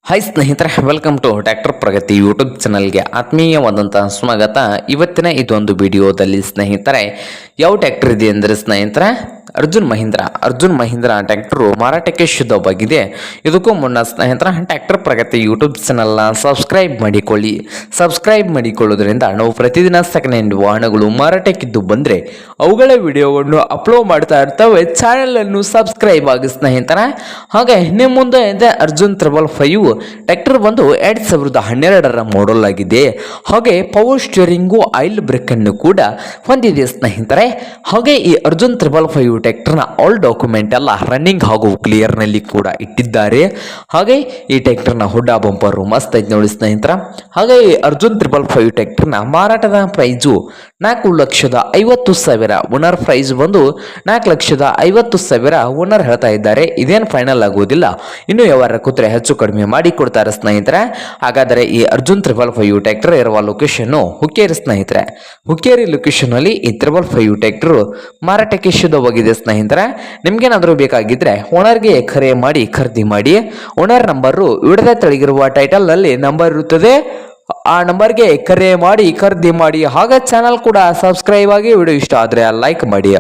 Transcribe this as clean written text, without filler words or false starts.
Hi ಸ್ನೇಹಿತರೆ, welcome to tractor Pragati YouTube ಚಾನಲ್ಗೆ ಆತ್ಮೀಯವಾದಂತಹ ಸ್ವಾಗತ. ಇವತ್ತಿನ ಇದೊಂದು ವಿಡಿಯೋದಲ್ಲಿ ಸ್ನೇಹಿತರೆ ಯಾವ ಟ್ರ್ಯಾಕ್ಟರ್ ಇದೆ ಅಂದರೆ ಸ್ನೇಹಿತರೆ ಅರ್ಜುನ್ ಮಹೀಂದ್ರ ಟ್ರ್ಯಾಕ್ಟರು ಮಾರಾಟಕ್ಕೆ ಶುದ್ಧವಾಗಿದೆ. ಇದಕ್ಕೂ ಮುನ್ನ ಸ್ನೇಹಿತರ ಟ್ರ್ಯಾಕ್ಟರ್ ಪ್ರಗತಿ ಯೂಟ್ಯೂಬ್ ಚಾನಲ್ನ ಸಬ್ಸ್ಕ್ರೈಬ್ ಮಾಡಿಕೊಳ್ಳೋದ್ರಿಂದ ನಾವು ಪ್ರತಿದಿನ ಸೆಕೆಂಡ್ ಹ್ಯಾಂಡ್ ವಾಹನಗಳು ಮಾರಾಟಕ್ಕಿದ್ದು ಬಂದರೆ ಅವುಗಳ ವಿಡಿಯೋವನ್ನು ಅಪ್ಲೋಡ್ ಮಾಡ್ತಾ ಇರ್ತವೆ. ಚಾನಲನ್ನು ಸಬ್ಸ್ಕ್ರೈಬ್ ಆಗಿ ಸ್ನೇಹಿತರೆ. ಹಾಗೆ ನಿಮ್ಮ ಮುಂದೆ ಇದೆ ಅರ್ಜುನ್ 555 ಟ್ರ್ಯಾಕ್ಟರ್ ಬಂದು 2012ರ ಮಾಡಲ್ ಆಗಿದೆ. ಹಾಗೆ ಪವರ್ ಸ್ಟೀರಿಂಗು ಆಯಿಲ್ ಬ್ರೇಕ್ ಅನ್ನು ಕೂಡ ಹೊಂದಿದೆ ಸ್ನೇಹಿತರೆ. ಹಾಗೆ ಈ ಅರ್ಜುನ್ 555 ಟ್ರ್ಯಾಕ್ಟರ್ನ ಆಲ್ ಡಾಕ್ಯುಮೆಂಟ್ ಎಲ್ಲ ರನ್ನಿಂಗ್ ಹಾಗೂ ಕ್ಲಿಯರ್ನಲ್ಲಿ ಕೂಡ ಇಟ್ಟಿದ್ದಾರೆ. ಹಾಗೆ ಈ ಟ್ರ್ಯಾಕ್ಟರ್ನ ಹುಡ್ಡ ಬಂಪರು ಮಸ್ತ್ ಐತೆ ನೋಡಿ ಸ್ನೇಹಿತರ. ಹಾಗೆ ಈ ಅರ್ಜುನ್ 555 ಟ್ರ್ಯಾಕ್ಟರ್ನ ಮಾರಾಟದ ಪ್ರೈಸು 4,50,000. ಓನರ್ ಪ್ರೈಸ್ ಬಂದು 4,50,000 ಓನರ್ ಹೇಳ್ತಾ ಇದ್ದಾರೆ. ಇದೇನು ಫೈನಲ್ ಆಗುವುದಿಲ್ಲ, ಇನ್ನು ಯಾವಾರ ಕೂತ್ರೆ ಹೆಚ್ಚು ಕಡಿಮೆ ಮಾಡಿ ಕೊಡ್ತಾರೆ ಸ್ನೇಹಿತರೆ. ಹಾಗಾದರೆ ಈ ಅರ್ಜುನ್ 555 ಟ್ರ್ಯಾಕ್ಟರ್ ಇರುವ ಲೊಕೇಶನ್ ಹುಕ್ಕೇರಿ ಸ್ನೇಹಿತರೆ. ಹುಕ್ಕೇರಿ ಲೊಕೇಶನ್ ಅಲ್ಲಿ ಈ 555 ಟ್ರ್ಯಾಕ್ಟರ್ ಮಾರಾಟಕ್ಕೆ ಶುದ್ಧವಾಗಿದೆ ಸ್ನೇಹಿತರೆ. ನಿಮ್ಗೇನಾದರೂ ಬೇಕಾಗಿದ್ರೆ ಓನರ್ಗೆ ಖರೀದಿ ಮಾಡಿ. ಓನರ್ ನಂಬರು ವಿಡದ ತೆಳಗಿರುವ ಟೈಟಲ್ ನಲ್ಲಿ ನಂಬರ್ ಇರುತ್ತದೆ. ಆ ನಂಬರ್ಗೆ ಕರೆ ಮಾಡಿ ಖರೀದಿ ಮಾಡಿ. ಹಾಗೆ ಚಾನಲ್ ಕೂಡ ಸಬ್ಸ್ಕ್ರೈಬ್ ಆಗಿ. ವಿಡಿಯೋ ಇಷ್ಟ ಆದರೆ ಲೈಕ್ ಮಾಡಿ.